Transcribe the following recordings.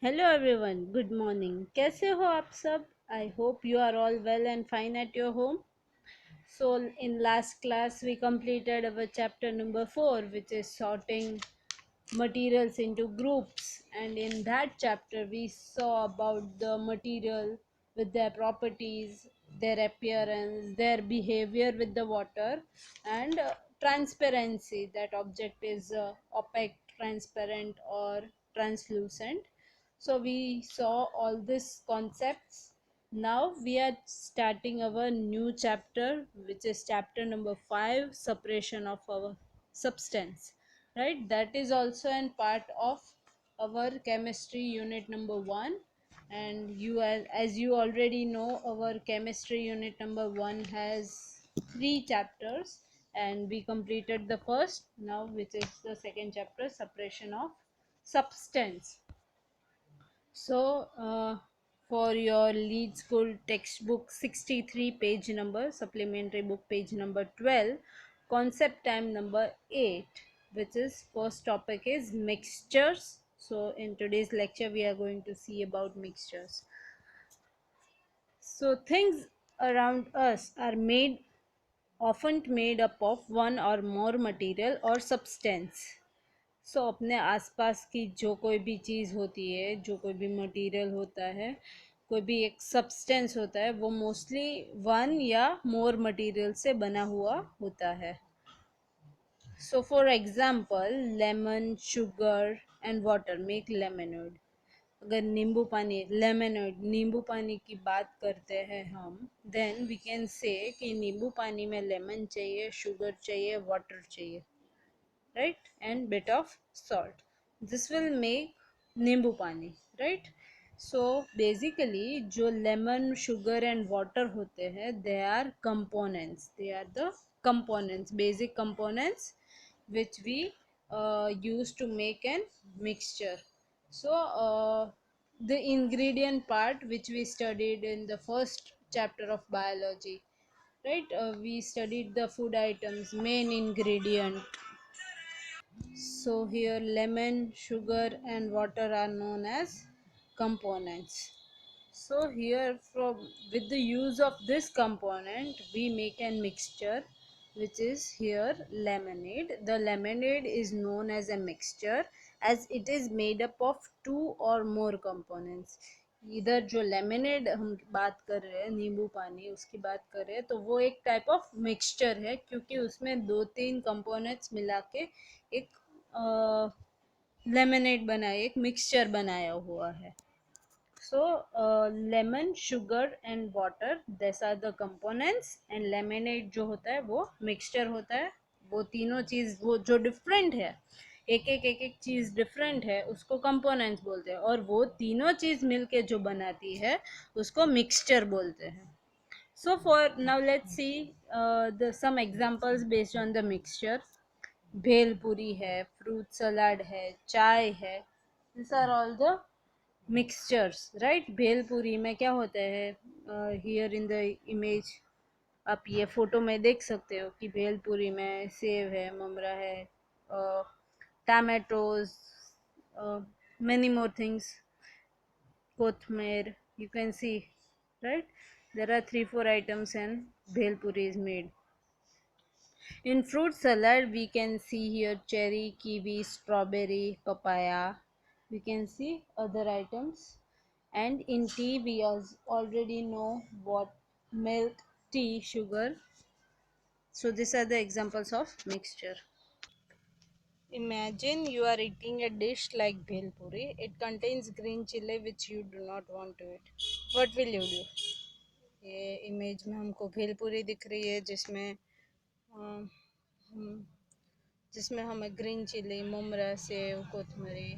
Hello everyone, good morning. कैसे हो आप सब? I hope you are all well and fine at your home. So, in last class, we completed our chapter number 4, which is sorting materials into groups. And in that chapter, we saw about the material with their properties, their appearance, their behavior with the water, and transparency. That object is opaque, transparent, or translucent. So, we saw all these concepts. Now we are starting our new chapter, which is chapter number 5, separation of our substance. Right? That is also an part of our chemistry unit number 1. And as you already know, our chemistry unit number 1 has 3 chapters, and we completed the first now, which is the second chapter, separation of substance. So, for your lead school textbook 63 page number, supplementary book page number 12, concept time number 8, which is first topic is mixtures. So, in today's lecture, we are going to see about mixtures. So, things around us are often made up of one or more material or substance. सो अपने आसपास की जो कोई भी चीज़ होती है, जो कोई भी मटेरियल होता है, कोई भी एक सब्सटेंस होता है, वो मोस्टली वन या मोर मटेरियल से बना हुआ होता है. So for example, lemon, sugar and water make lemonade. अगर नींबू पानी, लेमनेड, नींबू पानी की बात करते हैं हम, देन वी कैन से कि नींबू पानी में लेमन चाहिए, शुगर चाहिए, वाटर चाहिए, right, and bit of salt. This will make नींबू पानी, right? So basically जो lemon, sugar and water होते हैं, they are components. They are the components, basic components which we use to make an mixture. So the ingredient part which we studied in the first chapter of biology, right? We studied the food items, main ingredient. So here lemon, sugar and water are known as components. So here from with the use of this component we make a mixture, which is here lemonade. The lemonade is known as a mixture as it is made up of two or more components. इधर जो lemonade हम बात कर रहे हैं, नींबू पानी, उसकी बात कर रहे हैं, तो वो एक टाइप ऑफ मिक्सचर है क्योंकि उसमें दो तीन कंपोनेंट्स मिला के एक लेमनेड बनाया, एक मिक्सचर बनाया हुआ है. So, lemon, sugar and water, these are the components, and lemonade जो होता है वो mixture होता है. वो तीनों चीज़ वो जो different है, एक एक चीज़ different है, उसको components बोलते हैं, और वो तीनों चीज़ मिलके जो बनाती है उसको mixture बोलते हैं. So for now let's see the some examples based on the mixture. Bhelpuri है, फ्रूट सलाड है, चाय है. These are all the mixtures, right? Bhelpuri में क्या होता है, here in the image आप ये फोटो में देख सकते हो कि भेलपूरी में सेव है, ममरा है, tomatoes, many more things, kothmer, you can see, right? There are 3-4 items and bhelpuri is made. In fruit salad we can see here cherry, kiwi, strawberry, papaya. We can see other items. And in tea we already know what milk, tea, sugar. So these are the examples of mixture. Imagine you are eating a dish like bhel puri. It contains green chili which you do not want to eat. What will you do? ये image में हमको भेलपूरी दिख रही है जिसमें हमें green chilli, મમરા, સેવ, કોથમરી,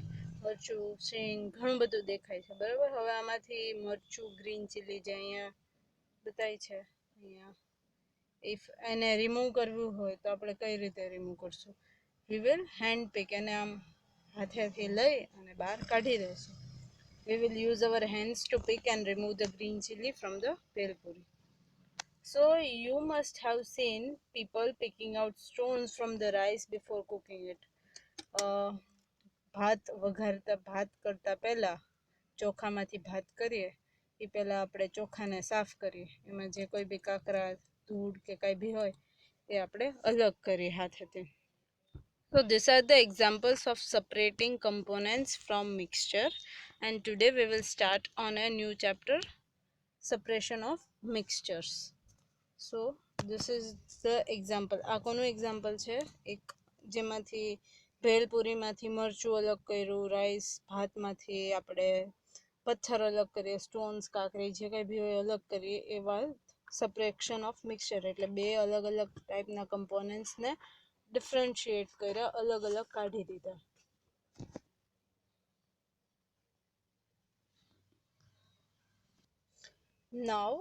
મરચું, શીંગ ઘણું બધું દેખાય છે, બરાબર. હવે આમાંથી મરચું, ગ્રીન ચીલી જે અહીંયા બતાવી છે, અહીંયા ઇફ એને રિમૂવ કરવું હોય તો આપણે કઈ રીતે રિમૂવ કરશું? વી વિલ હેન્ડ પિક, એને આમ હાથેથી લઈ અને બહાર કાઢી દઈશું. We will use our hands to pick and remove the green chili from the bhelpuri. So you must have seen people picking out stones from the rice before cooking it. ભાત વઘારતા, ભાત કરતા પહેલા ચોખામાંથી ભાત કરીએ એ પહેલાં આપણે ચોખાને સાફ કરીએ, એમાં જે કોઈ બી કાંકરા ધૂળ કે કાંઈ બી હોય એ આપણે અલગ કરીએ હાથેથી. So these are the examples of separating components from mixture, and today we will start on a new chapter, separation of mixtures. So this is the example. આ કોનું એક્ઝામ્પલ છે? એક જેમાંથી ભેલપુરીમાંથી મરચું અલગ કર્યું, રાઈસ ભાતમાંથી આપણે પથ્થર અલગ કરીએ, સ્ટોન્સ કાંકરી જે કંઈ બી હોય અલગ કરીએ, એવા સેપરેશન ઓફ મિક્સચર એટલે બે અલગ અલગ ટાઈપના કમ્પોનન્ટ્સને ડિફરન્શિએટ કર્યા, અલગ અલગ કાઢી દીધા. Now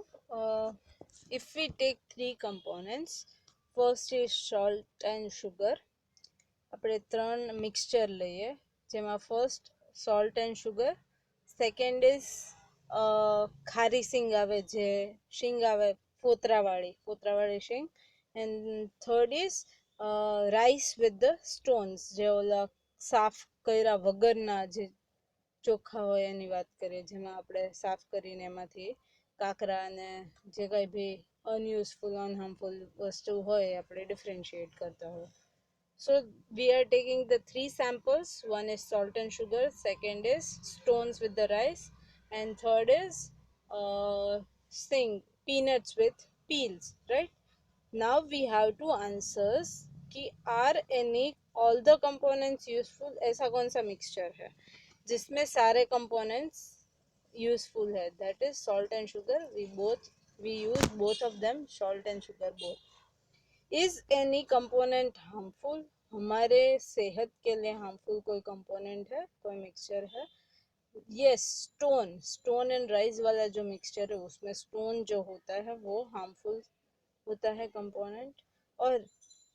if we take three components, first is salt and sugar. આપણે ત્રણ મિક્સચર લઈએ જેમાં first salt and sugar, second is ખારી શીંગ આવે, જે શીંગ આવે ફોતરાવાળી શીંગ, and third is rice with the stones, જે ઓલા સાફ કર્યા વગરના જે ચોખા હોય એની વાત કરીએ, જેમાં આપણે સાફ કરીને એમાંથી કાંકરા અને જે કંઈ બી અનયુઝફુલ અનહાર્મફુલ વસ્તુ હોય આપણે ડિફરન્શિએટ કરતા હોય. So we are taking the three samples. One is salt and sugar, second is stones with the rice, and third is peanuts with peels, right? Now we have to answer कि are any all the components useful? ऐसा कौन सा mixture है जिसमें सारे components useful है? That is salt and sugar. We use both of them, salt and sugar both. Is any component harmful? हमारे सेहत के लिए हार्मफुल कोई कंपोनेंट है, कोई मिक्सचर है? यस, स्टोन एंड राइस वाला जो मिक्सचर है उसमें स्टोन जो होता है वो हार्मफुल होता है कंपोनेंट. और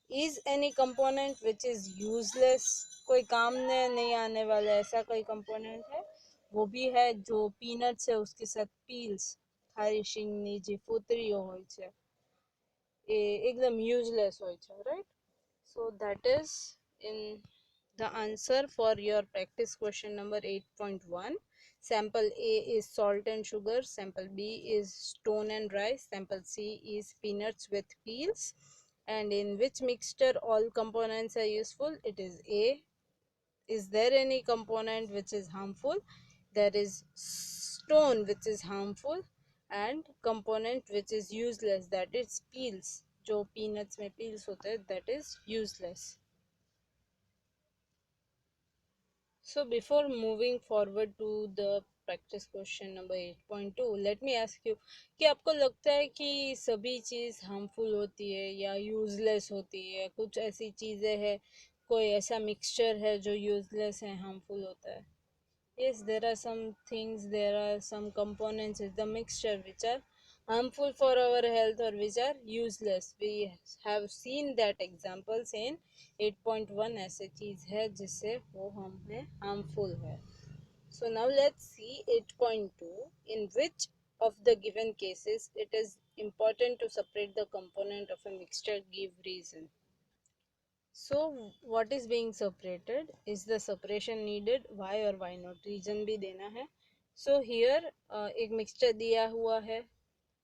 is any component which is useless, कोई काम में नहीं आने वाला ऐसा कोई कंपोनेंट है? वो भी है, जो पीनट्स है उसके साथ पील्स, खारी શીંગની જે ફોતરીઓ હોય છે એ એકદમ યુઝલેસ હોય છે, right? So that is in the answer for your practice question number 8.1. Sample A is salt and sugar, sample B is stone and rice, sample C is peanuts with peels. And in which mixture all components are useful? It is A. Is there any component which is harmful? There is stone which is harmful, and component which is useless, that is peels. जो peanuts में peels होते हैं, that is useless. So before moving forward to the practice question number 8.2, let me ask you कि आपको लगता है कि सभी चीज़ harmful होती है या useless होती है? कुछ ऐसी चीज़ें हैं, कोई ऐसा mixture है जो useless है, harmful होता है? Yes, there are some things, there are some components in the mixture which are harmful for our health or which are useless. We have seen that examples in 8.1. ऐसे चीज़ है जिससे वो हमें harmful है. So now let's see 8.2. In which of the given cases it is important to separate the component of a mixture? Give reason. So what is being separated? Is the separation needed? Why or why not? Reason भी देना है. So here एक mixture दिया हुआ है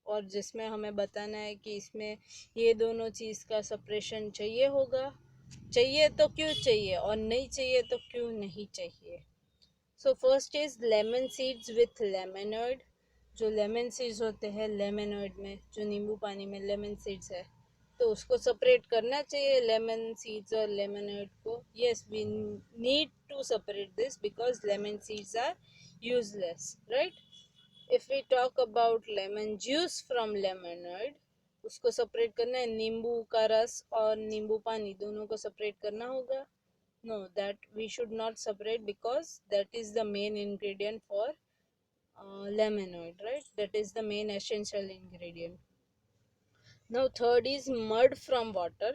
और जिसमें हमें बताना है कि इसमें ये दोनों चीज़ का सेपरेशन चाहिए होगा, चाहिए तो क्यों चाहिए और नहीं चाहिए तो क्यों नहीं चाहिए. So first is lemon seeds with lemanoid. जो लेमन सीड्स होते हैं लेमनॉइड में, जो नींबू पानी में लेमन सीड्स है, तो उसको सेपरेट करना चाहिए लेमन सीड्स और लेमनॉइड को. Yes, we need to separate this because lemon seeds are useless, right? If we talk about lemon juice from lemonade, उसको सेपरेट करना है. नींबू का रस और नींबू पानी दोनों को सेपरेट करना होगा. No, that we should not separate because that is the main ingredient for lemanoid, right? That is the main essential ingredient. Now third is mud from water.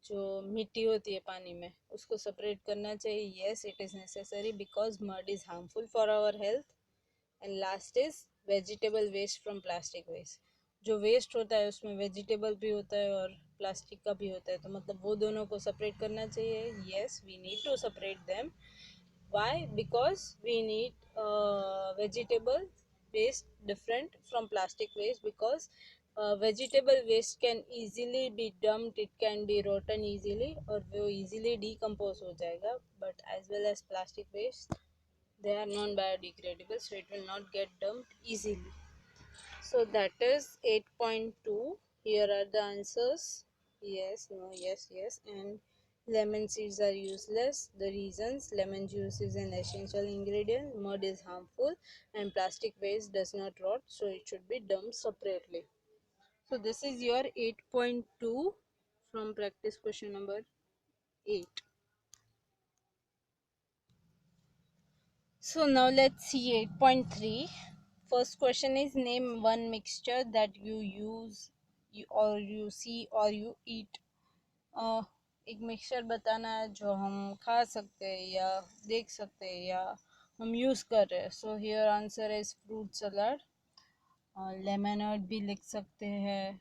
जो मिट्टी होती है पानी में उसको सेपरेट करना चाहिए. Yes, it is necessary because mud is harmful for our health. And last is vegetable waste from plastic waste. जो वेस्ट होता है उसमें वेजिटेबल भी होता है और प्लास्टिक का भी होता है, तो मतलब वो दोनों को सेपरेट करना चाहिए. Yes, we need to separate them. Why? Because we need vegetable waste different from plastic waste, because vegetable waste can easily be dumped, it can be rotten easily और वो easily decompose हो जाएगा, but as well as plastic waste, they are non biodegradable, so it will not get dumped easily. So that is 8.2. Here are the answers. Yes, no, yes, yes. And lemon seeds are useless. The reasons: lemon juice is an essential ingredient, mud is harmful, and plastic waste does not rot, so it should be dumped separately. So this is your 8.2 from practice question number 8. So now let's see 8.3. First question is, name one mixture that you use or you see or you eat. एक mixture बताना है जो हम खा सकते हैं या देख सकते हैं या हम यूज़ कर रहे हैं. So here answer is fruit salad. Lemonade भी लिख सकते हैं.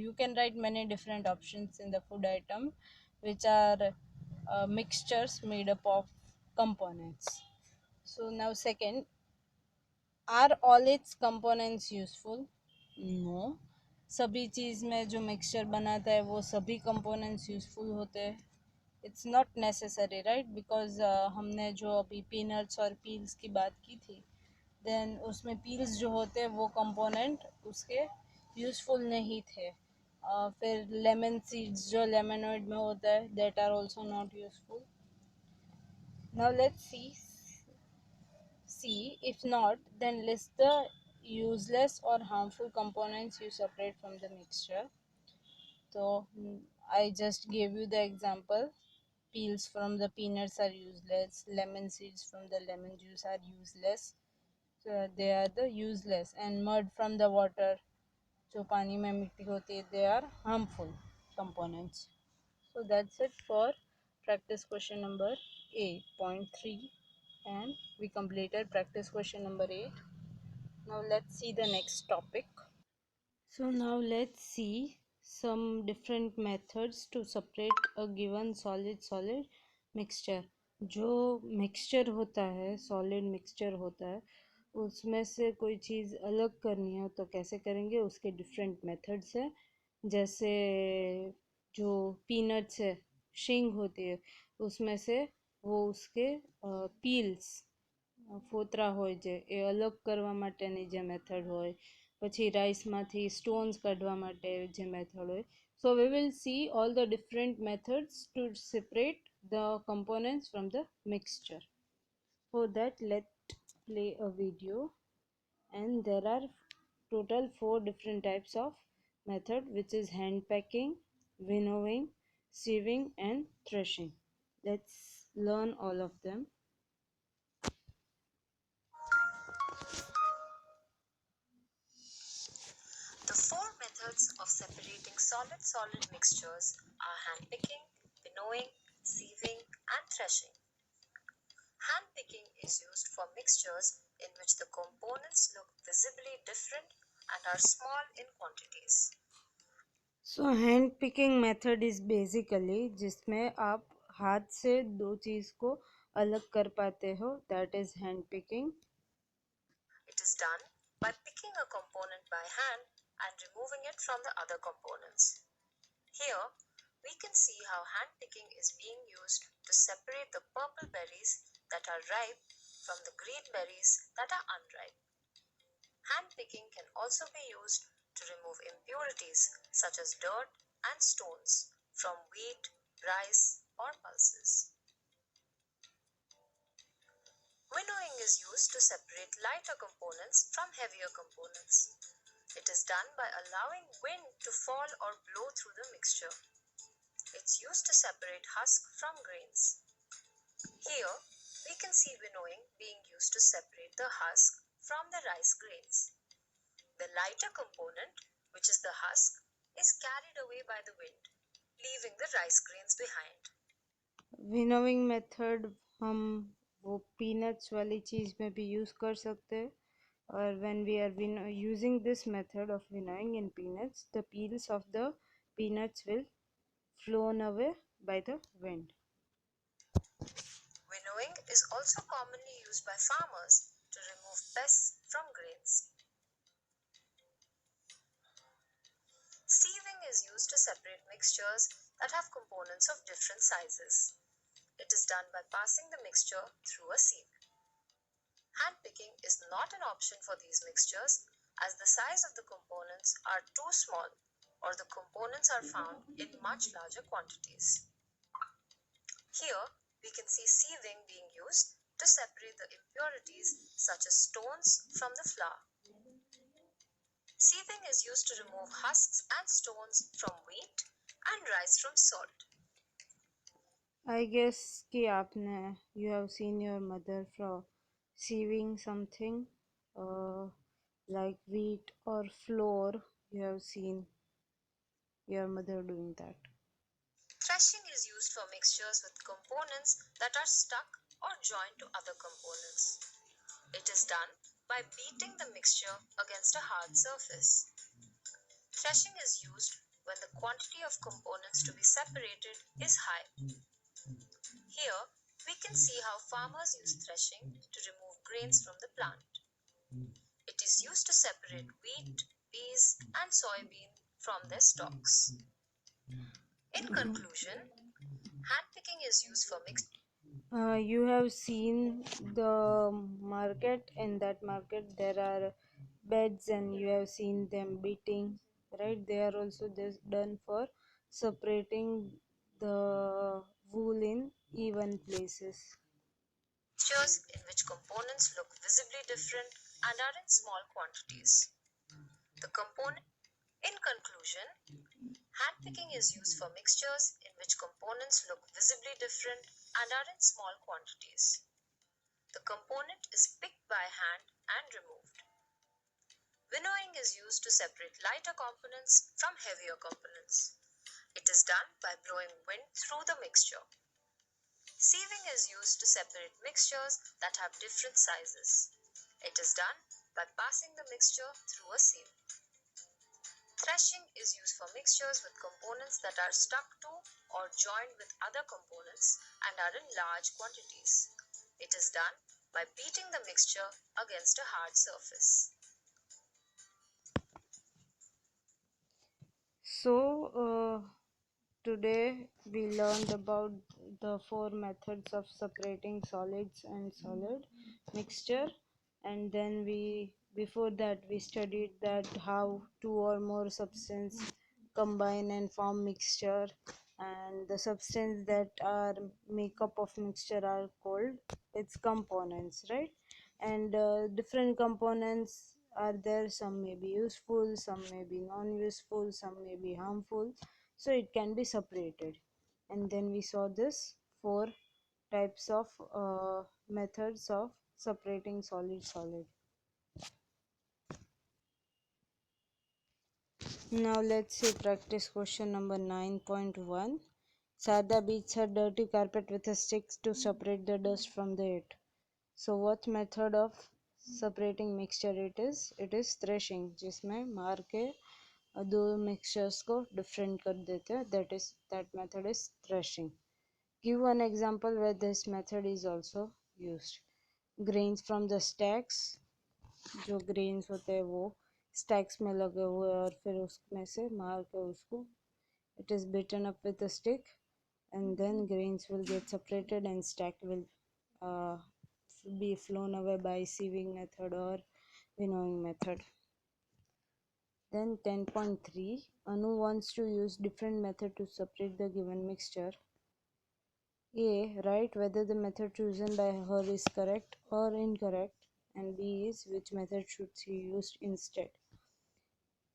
You can write many different options in the food item which are mixtures made up of components. So now second, are all its components useful? No. सभी चीज़ में जो mixture बनाता है वो सभी कंपोनेंट्स यूज़फुल होते हैं. It's not necessary, right, because हमने जो अभी पीनट्स और पील्स की बात की थी, देन उसमें पील्स जो होते हैं वो कंपोनेंट उसके यूज़फुल नहीं थे. फिर लेमन सीड्स जो लेमनॉइड में होता है, that are also not useful. Now let's see, if not, then list the useless or harmful components you separate from the mixture. So I just gave you the example. Peels from the peanuts are useless. Lemon seeds from the lemon juice are useless. So they are the useless. And mud from the water, जो पानी में मिट्टी होती है, they are harmful components. So that's it for practice question number 8.3, and we completed practice question number 8. Now let's see the next topic. So now let's see some different methods to separate a given solid mixture. जो mixture होता है, solid mixture होता है, उसमें से कोई चीज़ अलग करनी है तो कैसे करेंगे, उसके different methods है. जैसे जो peanuts है, शिंग होती है, उसमें से वो उसके peels ફોતરા હોય છે એ અલગ કરવા માટેની જે મેથડ હોય, પછી રાઈસમાંથી સ્ટોન્સ કાઢવા માટે જે મેથડ હોય. So we will see all the different methods to separate the components from the mixture. For that, let's play a video. And there are total 4 different types of method, which is hand packing, winnowing, sieving and threshing. Let's learn all of them. The four methods of separating solid mixtures are handpicking, winnowing, sieving, and threshing. Handpicking is used for mixtures in which the components look visibly different and are small in quantities. So hand picking method is basically जिसमें आप हाथ से दो चीज़ को अलग कर पाते हो, that is hand picking. It is done by picking a component by hand and removing it from the other components. Here, we can see how handpicking is being used to separate the purple berries that are ripe from the green berries that are unripe. Handpicking can also be used to remove impurities such as dirt and stones from wheat, rice, or pulses. Winnowing is used to separate lighter components from heavier components. It is done by allowing wind to fall or blow through the mixture. It's used to separate husk from grains. Here, we can see winnowing being used to separate the husk from the rice grains. The lighter component, which is the husk, is carried away by the wind, leaving the rice grains behind. Winnowing method हम वो peanuts वाली चीज़ में भी use कर सकते हैं. और when we are using this method of winnowing in peanuts, the peels of the peanuts will flown away by the wind. Winnowing is also commonly used by farmers to remove pests from grains. Sieving is used to separate mixtures that have components of different sizes. It is done by passing the mixture through a sieve. Handpicking is not an option for these mixtures as the size of the components are too small or the components are found in much larger quantities. Here, we can see sieving being used to separate the impurities such as stones from the flour. Sieving is used to remove husks and stones from wheat and rice from salt. I guess कि आपने you have seen your mother from sieving something like wheat or flour. You have seen your mother doing that. Threshing is used for mixtures with components that are stuck or joined to other components. It is done by beating the mixture against a hard surface. Threshing is used when the quantity of components to be separated is high. Here, we can see how farmers use threshing to remove grains from the plant. It is used to separate wheat, peas, and soybean from their stalks. In conclusion, handpicking is used for mixed. You have seen the market. In that market, there are beds, and you have seen them beating, right? They are also this done for separating the wool in even places. Mixtures in which components look visibly different and are in small quantities. The component In conclusion, handpicking is used for mixtures in which components look visibly different and are in small quantities. The component is picked by hand and removed. Winnowing is used to separate lighter components from heavier components. It is done by blowing wind through the mixture. Sieving is used to separate mixtures that have different sizes. It is done by passing the mixture through a sieve. Threshing is used for mixtures with components that are stuck to or joined with other components and are in large quantities. It is done by beating the mixture against a hard surface. So, today we learned about the four methods of separating solids and solid mixture, and then before that we studied that how two or more substance combine and form mixture, and the substance that are makeup of mixture are called its components, right? And different components are there. Some may be useful, some may be non-useful, some may be harmful, so it can be separated. And then we saw this four types of methods of separating solid. Now let's see practice question number 9.1. Sada beats her dirty carpet with a stick to separate the dust from the it. So what method of separating mixture it is? It is threshing, जिसमें मार के दो mixtures को different कर देते हैं. That method is threshing. Give one example where this method is also used. Grains from the stacks, जो grains होते हैं वो stacks में लगे हुए और फिर उसमें से मार के उसको it is beaten up with a stick, and then grains will get separated and stack will uh, be flown away by sieving method or winnowing method. Then 10.3, Anu wants to use different method to separate the given mixture. A. Write whether the method chosen by her is correct or incorrect, and B is which method should she use instead.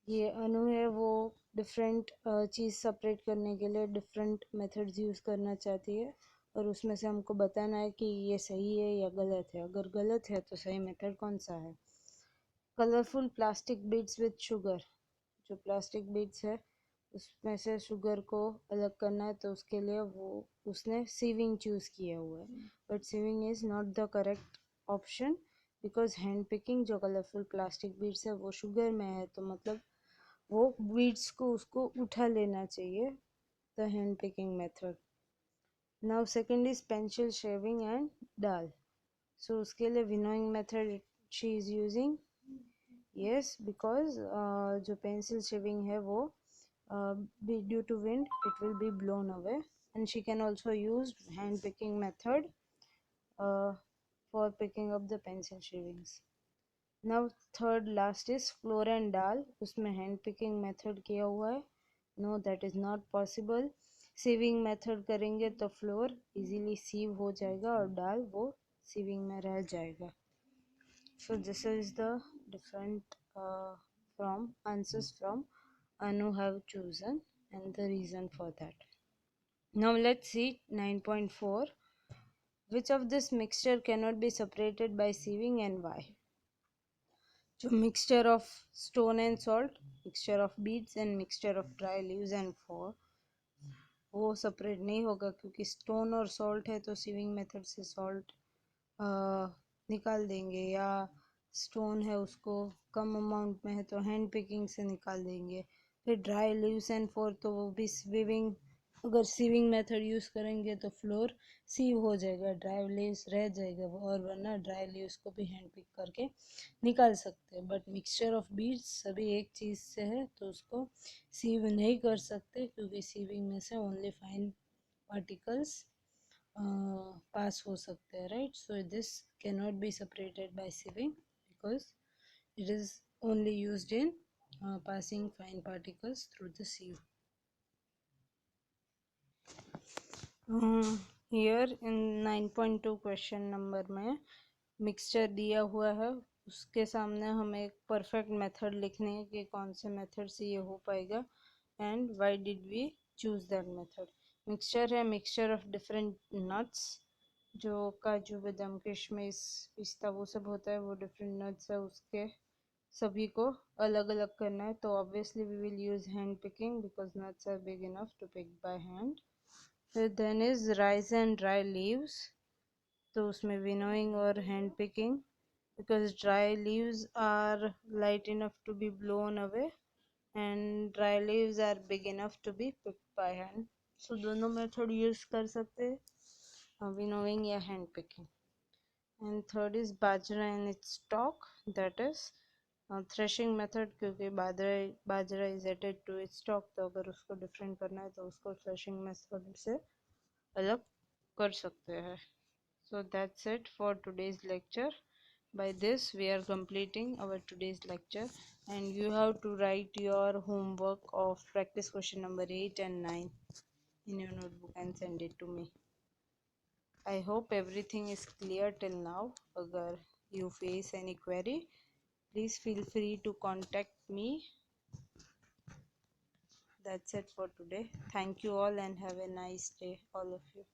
ये अनु है वो different चीज़ separate करने के लिए different methods use करना चाहती है, और उसमें से हमको बताना है कि ये सही है या गलत है. अगर गलत है तो सही मेथड कौन सा है. Colourful plastic beads with sugar, जो प्लास्टिक बीड्स है उसमें से शुगर को अलग करना है, तो उसके लिए वो उसने सीविंग चूज़ किया हुआ है. But sieving is not the correct option because hand picking जो कलरफुल प्लास्टिक बीड्स है वो शुगर में है, तो मतलब वो बीड्स को उसको उठा लेना चाहिए, the hand picking method. Now second is pencil shaving and डाल. सो उसके लिए winnowing method she is using, yes, because जो pencil shaving है वो due to wind it will be blown away, and she can also use hand picking method for picking up the pencil shavings. Now third last is floor and dal, उसमें hand picking method किया हुआ है. No, that is not possible. sieving method करेंगे तो floor easily sieve हो जाएगा और दाल वो sieving में रह जाएगा. So this is the different from answers from Anu have chosen and the reason for that. Now let's see 9.4. Which of this mixture cannot be separated by sieving and why? So mixture of stone and salt, mixture of beads and mixture of dry leaves and fur, वो separate नहीं होगा क्योंकि stone और salt है तो sieving method से salt निकाल देंगे, या स्टोन है उसको कम अमाउंट में है तो हैंड पिकिंग से निकाल देंगे. फिर ड्राई लीव्स एंड फोर तो वो भी सीविंग, अगर सीविंग मेथड यूज़ करेंगे तो फ्लोर सीव हो जाएगा, ड्राई लीव्स रह जाएगा, और वरना ड्राई लीव्स को भी हैंड पिक करके निकाल सकते हैं. बट मिक्सचर ऑफ बीड्स सभी एक चीज़ से है तो उसको सीव नहीं कर सकते क्योंकि सीविंग में से ओनली फाइन पार्टिकल्स पास हो सकते हैं, right. So this cannot be separated by sieving because it is only used in passing fine particles through the sieve. Here in 9.2 question number में मिक्सचर दिया हुआ है, उसके सामने हमें एक परफेक्ट मेथड लिखने है कि कौन से मेथड से ये हो पाएगा and why did we choose that method. Mixture है मिक्सचर ऑफ डिफरेंट नट्स, जो काजू बादाम किशमिश पिस्ता वो सब होता है, वो डिफरेंट नट्स है, उसके सभी को अलग अलग करना है. तो obviously we will use hand picking because nuts are big enough to pick by hand. फिर then is rice and dry leaves, तो उसमें विनोइंग और hand picking because dry leaves are light enough to be blown away and dry leaves are big enough to be picked by hand. So दोनों method use कर सकते हैं, winnowing या hand picking. And third is bajra and its stalk, that is threshing method, क्योंकि बाजरा is added to its stalk, तो अगर उसको different करना है तो उसको threshing method से अलग कर सकते हैं. So that's it for today's lecture. By this we are completing our today's lecture, and you have to write your homework of practice question number 8 and 9 in your notebook and send it to me. I hope everything is clear till now. Agar you face any query, please feel free to contact me. That's it for today. Thank you all and have a nice day, all of you.